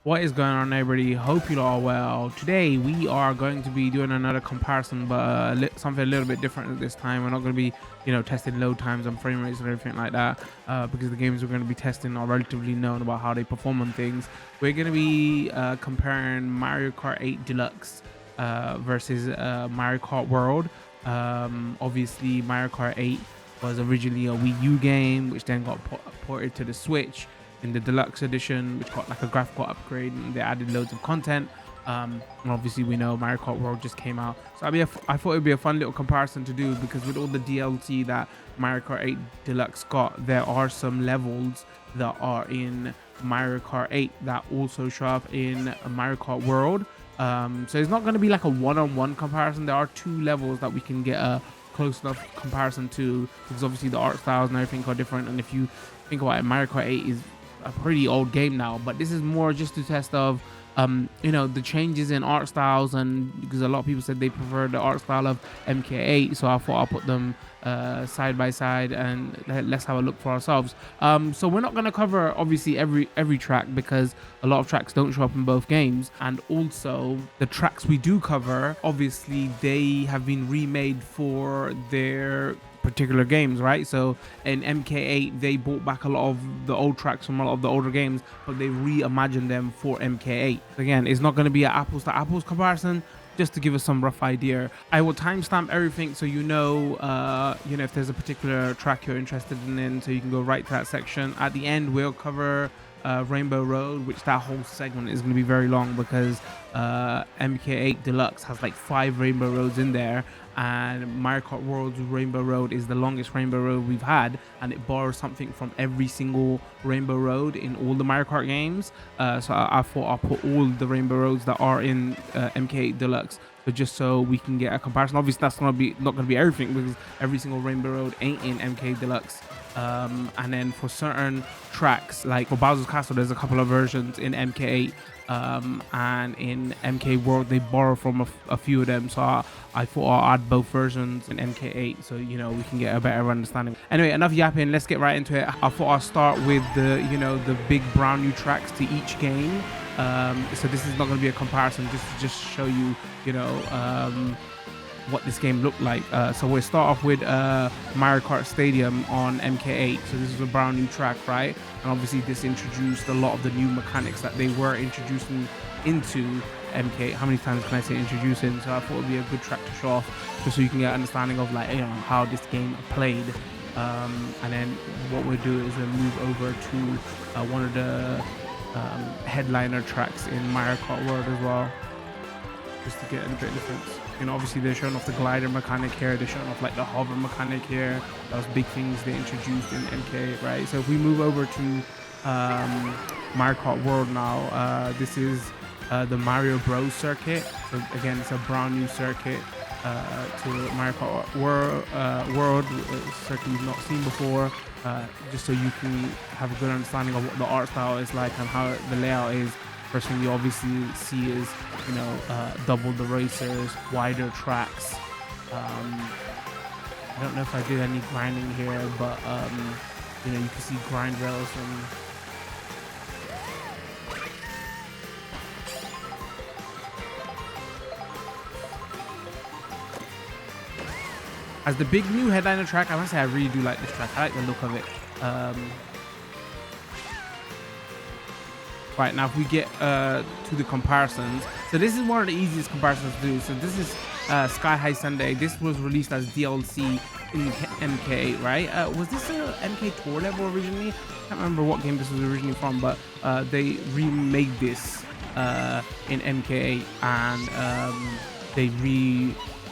What is going on, everybody? Hope you all are well. Today we are going to be doing another comparison, but something a little bit different this time. We're not going to be, testing load times and frame rates and everything like that, because the games we're going to be testing are relatively known about how they perform on things. We're going to be comparing Mario Kart 8 Deluxe versus Mario Kart World. Obviously, Mario Kart 8 was originally a Wii U game, which then got ported to the Switch in the deluxe edition, which got like a graphical upgrade, and they added loads of content. And obviously we know Mario Kart World just came out, so I thought it'd be a fun little comparison to do, because with all the DLC that Mario Kart 8 Deluxe got, there are some levels that are in Mario Kart 8 that also show up in Mario Kart World. So it's not going to be like a one-on-one comparison. There are two levels that we can get a close enough comparison to, because obviously the art styles and everything are different. And if you think about it, Mario Kart 8 is a pretty old game now, but this is more just to test of the changes in art styles, and because a lot of people said they prefer the art style of MK8, so I thought I'll put them side by side and let's have a look for ourselves. So we're not going to cover obviously every track, because a lot of tracks don't show up in both games, and also the tracks we do cover, obviously they have been remade for their particular games, right? So in MK8 they brought back a lot of the old tracks from a lot of the older games, but they reimagined them for MK8. Again, it's not going to be an apples to apples comparison, just to give us some rough idea. I will timestamp everything so if there's a particular track you're interested in, so you can go right to that section. At the end we'll cover Rainbow Road, which that whole segment is going to be very long, because MK8 Deluxe has like 5 Rainbow Roads in there, and Mario Kart World's Rainbow Road is the longest Rainbow Road we've had, and it borrows something from every single Rainbow Road in all the Mario Kart games. So I thought I'll put all the Rainbow Roads that are in MK8 Deluxe, but just so we can get a comparison. Obviously that's not going to be everything, because every single Rainbow Road ain't in MK Deluxe. And then for certain tracks, like for Bowser's Castle, there's a couple of versions in MK8, and in MK World they borrow from a few of them, so I thought I'll add both versions in MK8, so we can get a better understanding. Anyway, enough yapping, let's get right into it. I thought I'll start with the big brand new tracks to each game. So this is not going to be a comparison, just show you what this game looked like. So we'll start off with Mario Kart Stadium on MK8. So this is a brand new track, right? And obviously this introduced a lot of the new mechanics that they were introducing into MK. How many times can I say introducing? So I thought it would be a good track to show off, just so you can get an understanding of how this game played. And then what we'll do is we'll move over to one of the headliner tracks in Mario Kart World as well, just to get a bit difference. Obviously they're showing off the glider mechanic here, they're showing off like the hover mechanic here. Those big things they introduced in MK, right? So if we move over to Mario Kart World now, this is the Mario Bros circuit. So again, it's a brand new circuit to Mario Kart World circuit you've not seen before, just so you can have a good understanding of what the art style is like and how the layout is. First thing you obviously see is, double the racers, wider tracks. I don't know if I did any grinding here, but you can see grind rails and as the big new headliner track. I must say I really do like this track. I like the look of it. Right, now if we get to the comparisons, so this is one of the easiest comparisons to do. So this is Sky High Sundae. This was released as DLC in MK8, right? Was this a MK Tour level originally? I can't remember what game this was originally from, but they remade this in MK8, and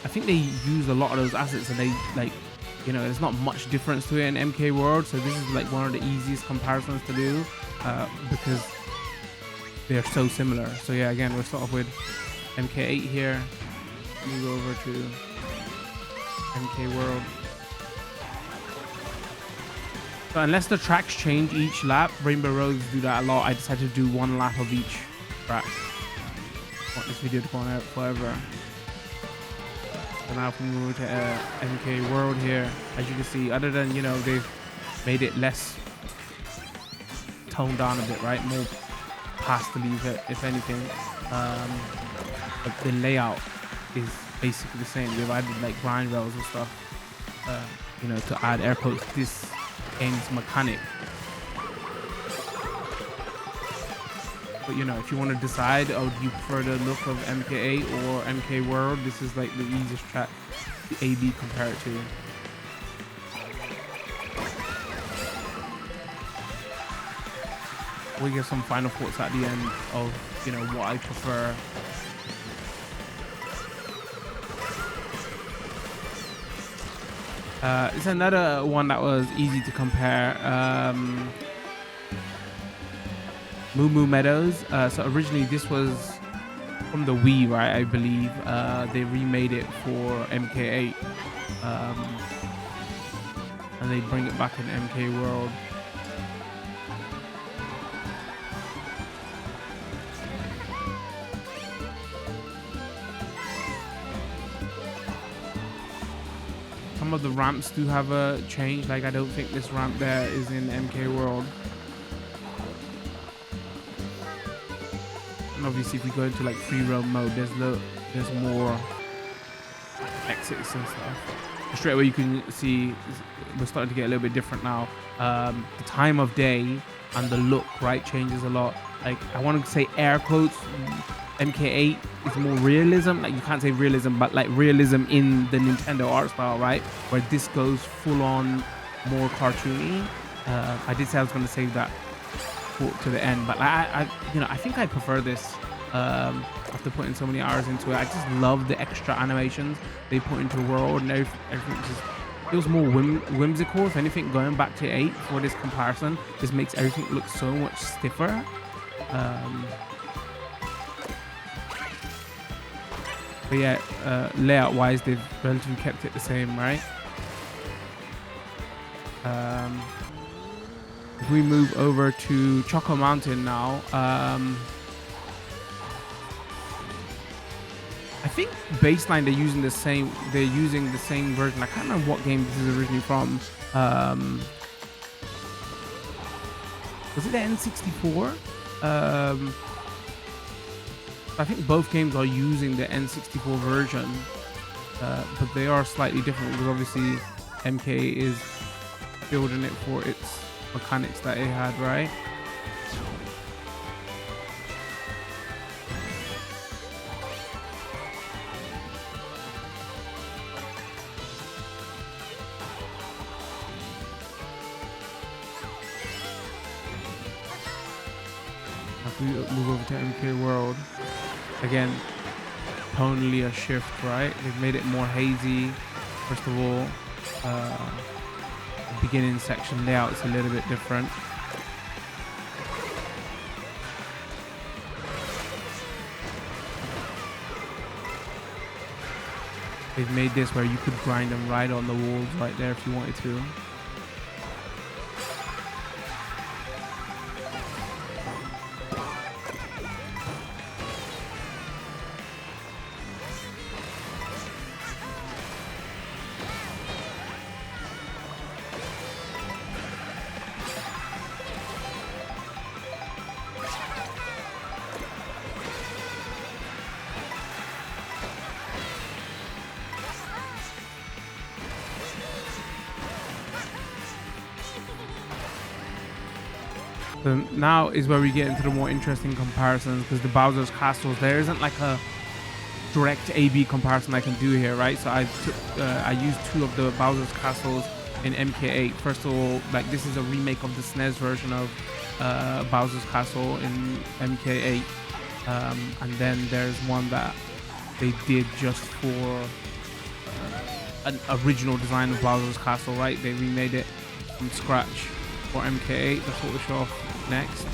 I think they used a lot of those assets, and they there's not much difference to it in MK World. So this is like one of the easiest comparisons to do, because they're so similar. So yeah, again, we'll start off with MK8 here, move over to MK World. So unless the tracks change each lap, Rainbow Roads do that a lot. I decided to do one lap of each track. I want this video to go on forever. So now if we move to MK World here, as you can see, other than they've made it less toned down a bit, right? More pastel if anything. Um, but the layout is basically the same. They've added like grind rails and stuff, you know, to add air quotes this game's mechanic. But you know, if you want to decide, oh, do you prefer the look of MK8 or MK World, this is like the easiest track to A/B compare it to. We get some final thoughts at the end of, you know, what I prefer. It's another one that was easy to compare. Moo Moo Meadows. So originally this was from the Wii, right? I believe they remade it for MK8, and they bring it back in MK World. Some of the ramps do have a change. Like I don't think this ramp there is in MK World. And obviously if you go into like free roam mode, there's more exits and stuff. Straight away you can see we're starting to get a little bit different now. The time of day and the look, right, changes a lot. Like I want to say air quotes, MK8 is more realism. Like you can't say realism, but like realism in the Nintendo art style, right? Where this goes full on more cartoony. I did say I was going to save that to the end, but you know, I think I prefer this after putting so many hours into it. I just love the extra animations they put into the world, and everything just feels more whimsical. If anything, going back to 8 for this comparison just makes everything look so much stiffer. But yeah, layout wise they've relatively kept it the same, right? If we move over to Choco Mountain now, I think baseline they're using the same version. I can't remember what game this is originally from. Was it the N64? I think both games are using the N64 version, but they are slightly different because obviously MK is building it for its mechanics that it had, right? If we move over to MK World, again, tonally a shift, right? They've made it more hazy. First of all, the beginning section layout is a little bit different. They've made this where you could grind them right on the walls right there if you wanted to. So now is where we get into the more interesting comparisons, because the Bowser's Castles, there isn't like a direct A/B comparison I can do here, right? So I used 2 of the Bowser's Castles in MK8. First of all, like this is a remake of the SNES version of Bowser's Castle in MK8, and then there's one that they did just for an original design of Bowser's Castle, right? They remade it from scratch for MK8. That's what we'll show off next.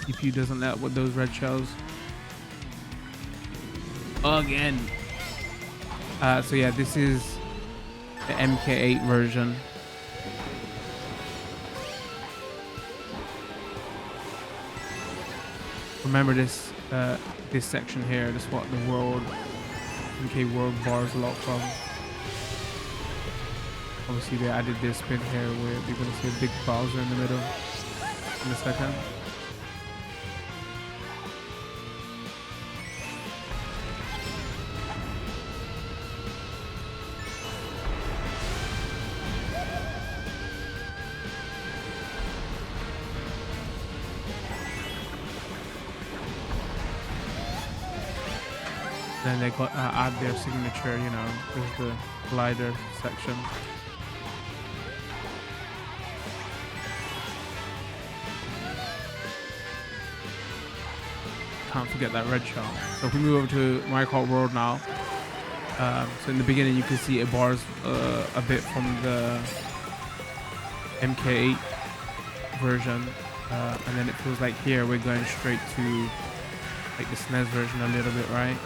CPU doesn't let up with those red shells again. So yeah, this is the MK8 version. remember this this section here. This is what the world MK World bars a lot from. Obviously, they added this bit here where you're gonna see a big Bowser in the middle in a second. Then they got add their signature, you know, there's the glider section. Can't forget that red shot. So if we move over to Mario Kart World now, so in the beginning you can see it bars a bit from the MK8 version, and then it feels like here we're going straight to like the SNES version a little bit, right?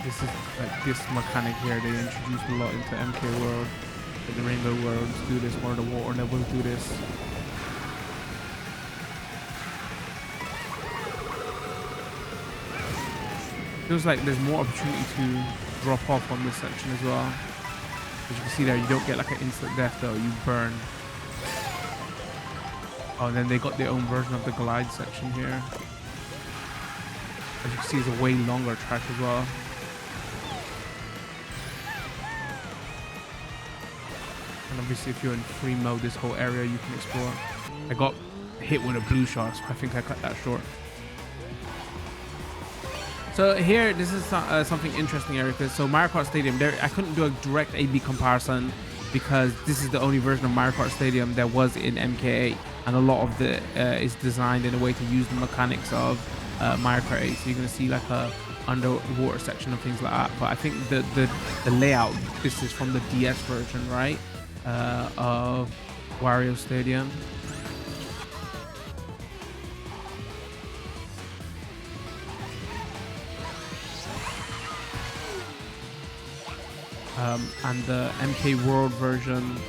This is like this mechanic here they introduced a lot into MK World. Like the Rainbow Worlds do this, or the water levels do this. Feels like there's more opportunity to drop off on this section as well. As you can see there, you don't get like an instant death though, you burn. Oh, and then they got their own version of the glide section here. As you can see, it's a way longer track as well. And obviously if you're in free mode, this whole area you can explore. I got hit with a blue shot, so I think I cut that short. So here, this is something interesting, Erica. So Mario Kart Stadium, there I couldn't do a direct A/B comparison because this is the only version of Mario Kart Stadium that was in MK8, and a lot of the is designed in a way to use the mechanics of Mario Kart 8. So you're gonna see like a underwater section and things like that. But I think the layout, this is from the DS version, right? Of Wario Stadium. And the MK World version,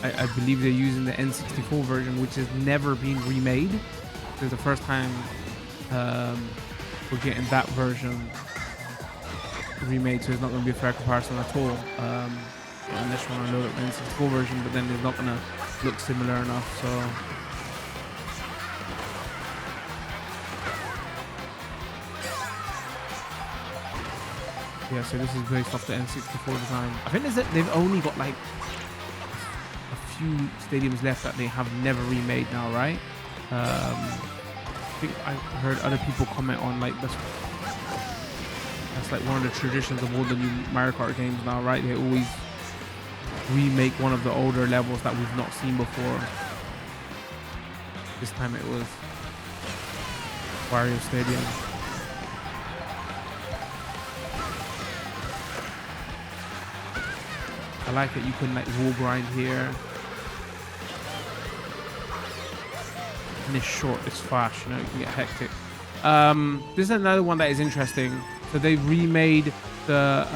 I believe they're using the N64 version, which has never been remade. This is the first time we're getting that version remade, so it's not going to be a fair comparison at all. Unless you want to load up the N64 version, but then it's not going to look similar enough. So yeah, so this is based off the N64 design. I think they've only got like a few stadiums left that they have never remade now, right? I think I heard other people comment on like that's like one of the traditions of all the new Mario Kart games now, right? They always remake one of the older levels that we've not seen before. This time it was Wario Stadium. I like it. You can like wall grind here, and it's short, it's fast. You know, you can get hectic. This is another one that is interesting. So they remade the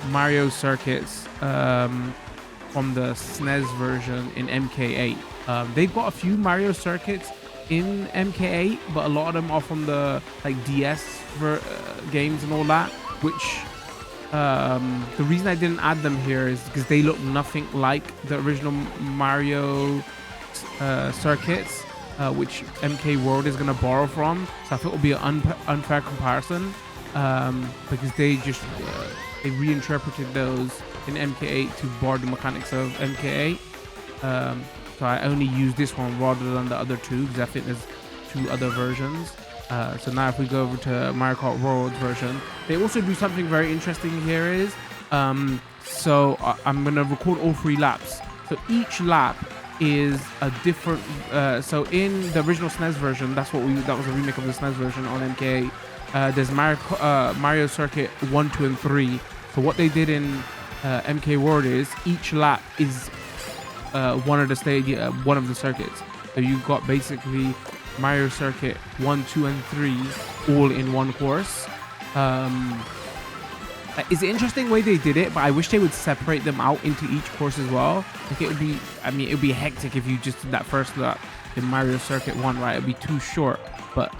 Mario circuits from the SNES version in MK8. They've got a few Mario circuits in MK8, but a lot of them are from the like DS games and all that, which the reason I didn't add them here is because they look nothing like the original Mario circuits, which MK World is going to borrow from. So I thought it would be an unfair comparison, because they just they reinterpreted those in MK8 to borrow the mechanics of MK8. So I only use this one rather than the other two because I think there's two other versions. So now if we go over to Mario Kart World version, they also do something very interesting here is, so I'm going to record all 3 laps. So each lap is a different, so in the original SNES version, that was a remake of the SNES version on MK8. There's Mario Circuit 1, 2, and 3. So what they did in MK World is each lap is one of the circuits. So you've got basically Mario Circuit 1, 2, and 3 all in one course. It's an interesting way they did it, but I wish they would separate them out into each course as well. Like it would be, I mean, it would be hectic if you just did that first lap in Mario Circuit 1, right? It'd be too short, but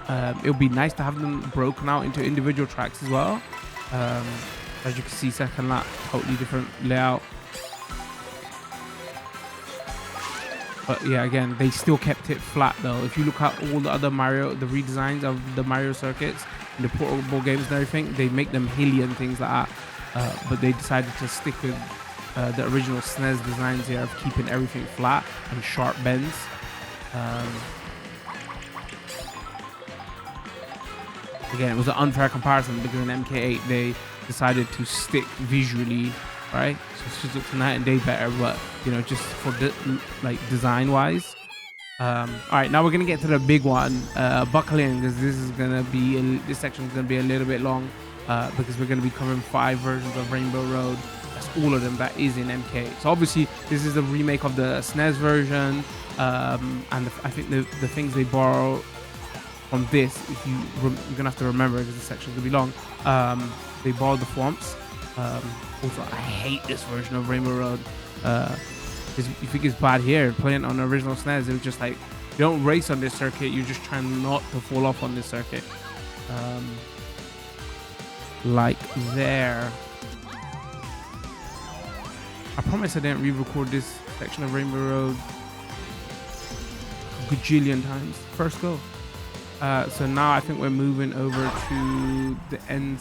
it would be nice to have them broken out into individual tracks as well. As you can see, second lap, totally different layout. But yeah, again, they still kept it flat though. If you look at all the other Mario, the redesigns of the Mario circuits, and the portable games and everything, they make them hilly and things like that. But they decided to stick with the original SNES designs here of keeping everything flat and sharp bends. Again, it was an unfair comparison because in MK8 they decided to stick visually, right? So it just looks night and day better, but you know, just for like design wise. All right, now we're gonna get to the big one. Buckle in, because this is gonna be this section is gonna be a little bit long, because we're gonna be covering 5 versions of Rainbow Road. That's all of them that is in MK. So obviously this is a remake of the SNES version, and I think the things they borrow from this, if you're gonna have to remember because this section is gonna be long. They borrowed the swamps. Also, I hate this version of Rainbow Road. You think it's bad here. Playing on the original SNES, it was just like, you don't race on this circuit, you're just trying not to fall off on this circuit. Like there. I promise I didn't re-record this section of Rainbow Road a gajillion times. First go. So now I think we're moving over to the end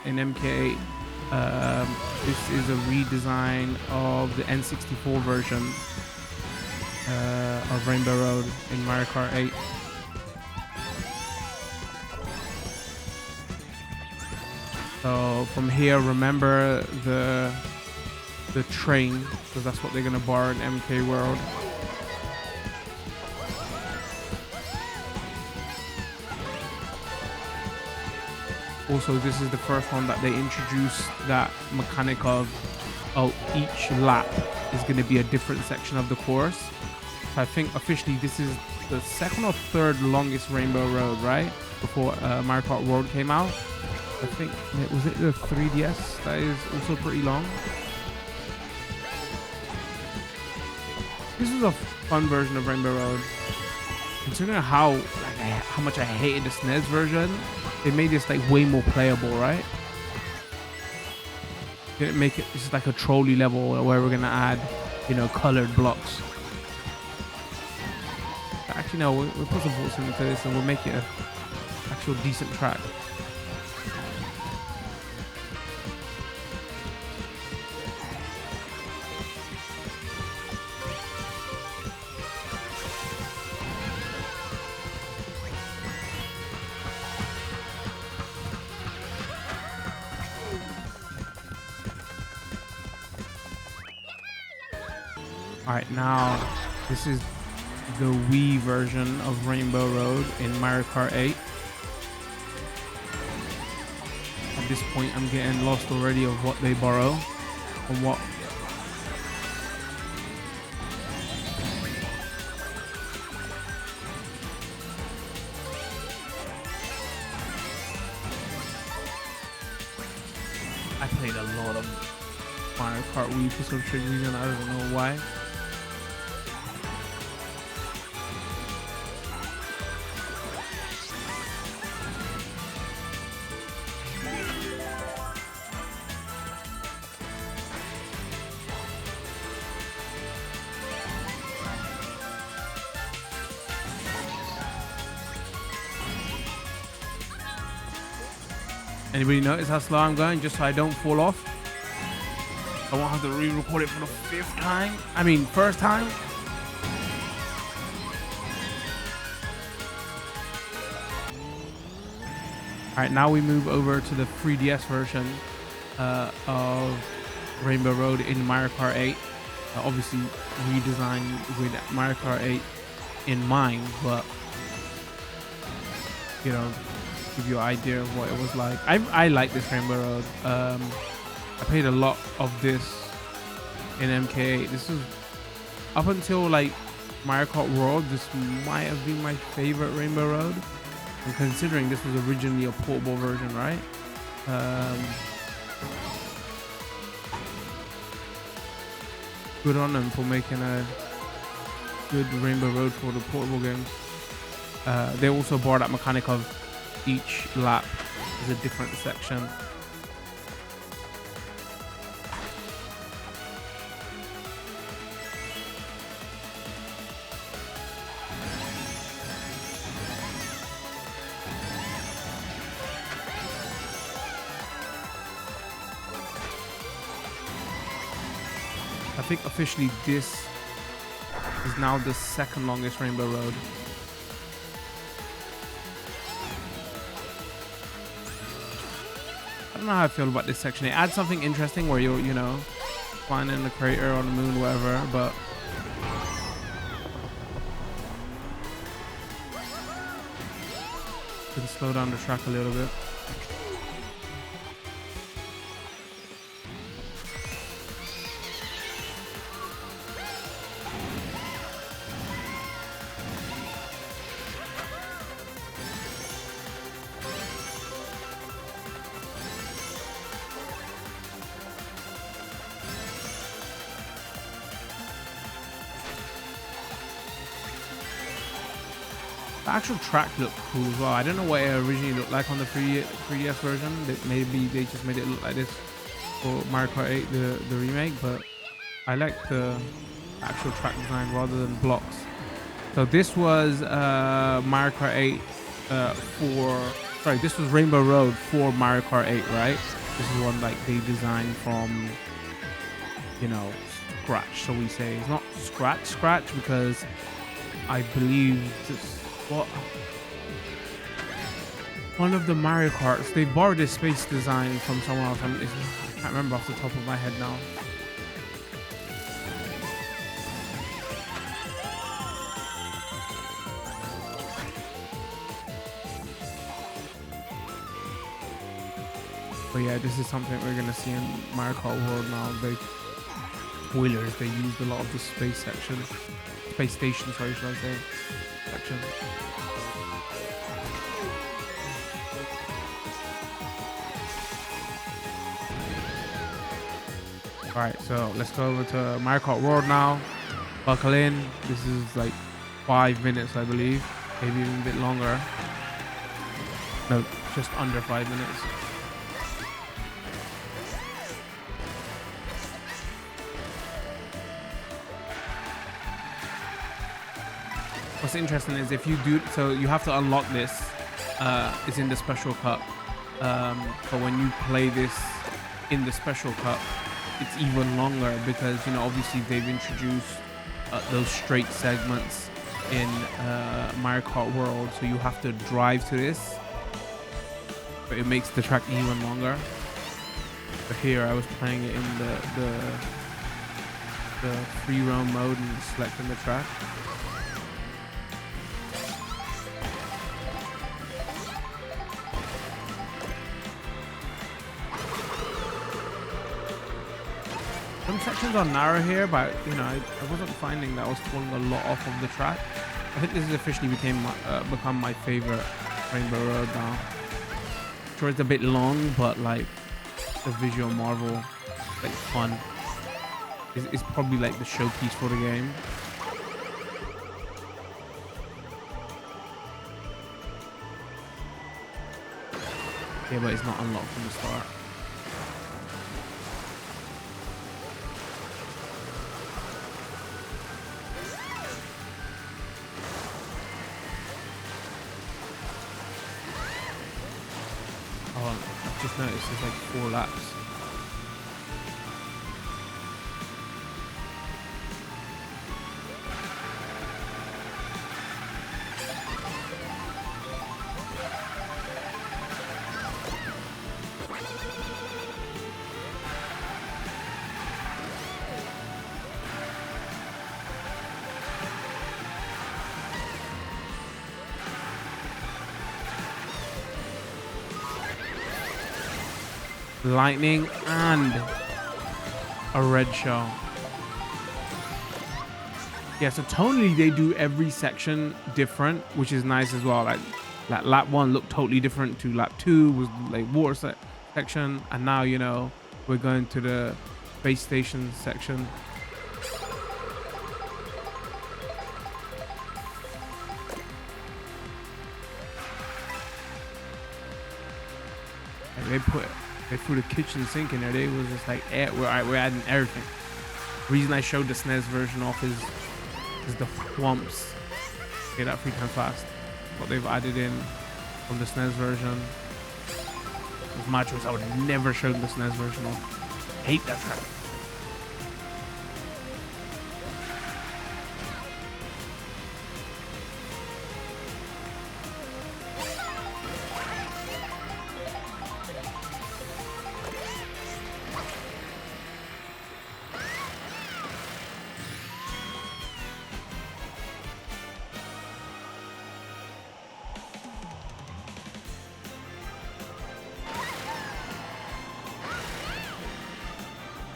in MK8. This is a redesign of the N64 version of Rainbow Road in Mario Kart 8. So from here, remember the train, because that's what they're gonna borrow in MK World. Also, this is the first one that they introduced that mechanic of, oh, each lap is going to be a different section of the course. So I think officially this is the second or third longest Rainbow Road, right? Before Mario Kart World came out. I think, was it the 3DS that is also pretty long? This is a fun version of Rainbow Road. Considering how much I hated the SNES version, they made this like way more playable, right? Didn't make it just like a trolley level where we're gonna add, you know, colored blocks. But actually, no, we'll put some bolts into this and we'll make it an actual decent track. All right, now this is the Wii version of Rainbow Road in Mario Kart 8. At this point, I'm getting lost already of what they borrow and what. I played a lot of Mario Kart Wii for some strange reason. I don't know why. Anybody notice how slow I'm going, just so I don't fall off? I won't have to re-record it for the 5th time. I mean, first time. All right, now we move over to the 3DS version of Rainbow Road in Mario Kart 8. Obviously redesigned with Mario Kart 8 in mind, but you know, give you an idea of what it was like. I like this Rainbow Road. I played a lot of this in MK8. This is up until like Mario Kart World. This might have been my favorite Rainbow Road. And considering this was originally a portable version, right? Good on them for making a good Rainbow Road for the portable games. They also brought that mechanic of each lap is a different section. I think officially this is now the second longest Rainbow Road. I don't know how I feel about this section. It adds something interesting where you're, you know, flying in the crater on the moon, whatever, but can slow down the track a little bit. The actual track looked cool as well. I don't know what it originally looked like on the 3DS version. Maybe they just made it look like this for Mario Kart 8, the remake, but I like the actual track design rather than blocks. So this was Mario Kart 8 this was Rainbow Road for Mario Kart 8, right? This is one like they designed from, you know, scratch, so we say. It's not scratch because I believe this, what, one of the Mario Karts, they borrowed this space design from someone else. I can't remember off the top of my head now. But yeah, this is something we're gonna see in Mario Kart World now. Wheelers, they used a lot of the space section, space station, sorry, should I say, section. All right, so let's go over to Mario Kart World now. Buckle in. This is like 5 minutes, I believe, maybe even a bit longer. No, just under 5 minutes. What's interesting is if you do, so you have to unlock this. It's in the special cup. But when you play this in the special cup, it's even longer because, you know, obviously they've introduced those straight segments in Mario Kart World, so you have to drive to this, but it makes the track even longer. But here I was playing it in the free roam mode and selecting the track. Some sections are narrow here, but you know, I wasn't finding that I was falling a lot off of the track. I think this has officially become my favorite Rainbow Road now. Sure, it's a bit long, but like the visual marvel, like fun. It's probably like the showpiece for the game. Yeah, but it's not unlocked from the start. I've just noticed there's like 4 laps. Lightning and a red shell. Yeah, so tonally they do every section different, which is nice as well. Like lap 1 looked totally different to lap 2, was like water section, and now, you know, we're going to the space station section. And they threw the kitchen sink in there. They was just like, we're adding everything. The reason I showed the SNES version off is the thwomps. Okay, that 3 times fast. What they've added in from the SNES version. With my choice, I would never show the SNES version off. Hate that track.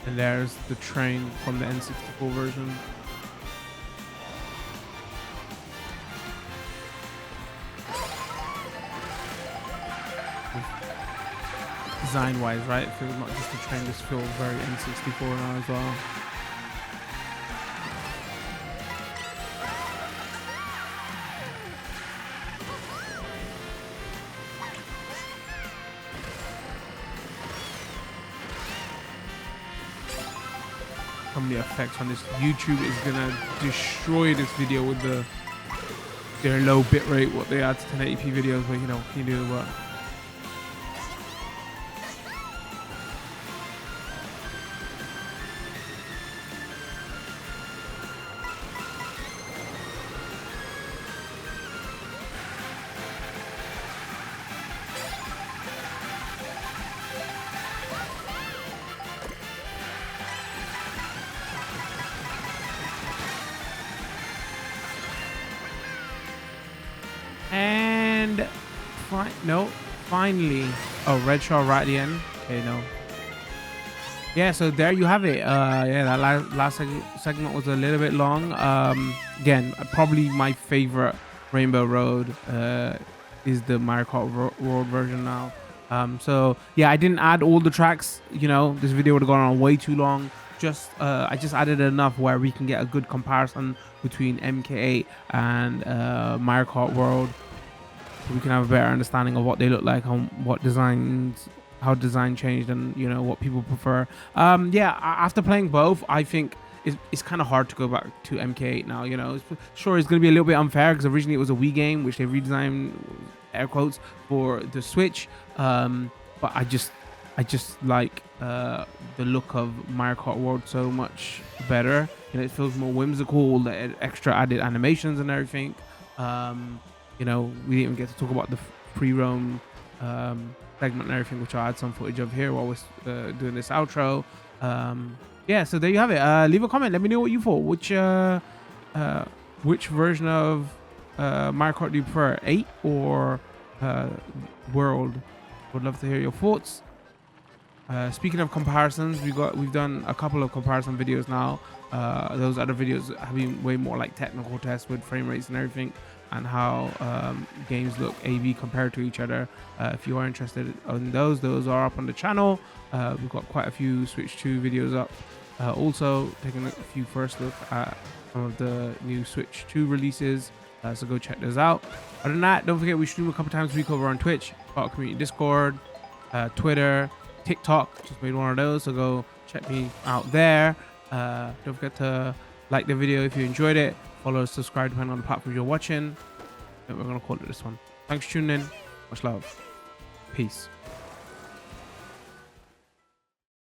And there's the train from the N64 version. Design wise, right? It feels not just a train, this feels very N64 now as well. Some of the effects on this. YouTube is gonna destroy this video with their low bitrate, what they add to 1080p videos, but you know, can you do what? And finally, oh, red shell right at the end. Okay, no. Yeah, so there you have it. Yeah, that last segment was a little bit long. Again, probably my favorite Rainbow Road is the Mario Kart World version now. So yeah, I didn't add all the tracks. You know, this video would have gone on way too long. I just added enough where we can get a good comparison between MK8 and Mario Kart World. So we can have a better understanding of what they look like, and how design changed, and you know what people prefer. Yeah, after playing both, I think it's kind of hard to go back to MK8 now. You know, sure, it's going to be a little bit unfair because originally it was a Wii game, which they redesigned, air quotes, for the Switch. But I just like the look of Mario Kart World so much better. You know, it feels more whimsical, the extra added animations and everything. You know, we didn't even get to talk about the pre-roam segment and everything, which I'll add some footage of here while we're doing this outro. Yeah, so there you have it. Leave a comment, let me know what you thought. Which version of Mario Kart do you prefer, 8 or World? Would love to hear your thoughts. Speaking of comparisons, we've done a couple of comparison videos now. Those other videos have been way more like technical tests with frame rates and everything, and how games look AV compared to each other. If you are interested in those are up on the channel. We've got quite a few Switch 2 videos up. Also taking a few first look at some of the new Switch 2 releases. So go check those out. Other than that, don't forget we stream a couple times a week over on Twitch, our community Discord, Twitter, TikTok. Just made one of those, so go check me out there. Don't forget to like the video if you enjoyed it. Follow, subscribe depending on the platform you're watching. I think we're gonna call it this one. Thanks for tuning in. Much love. Peace.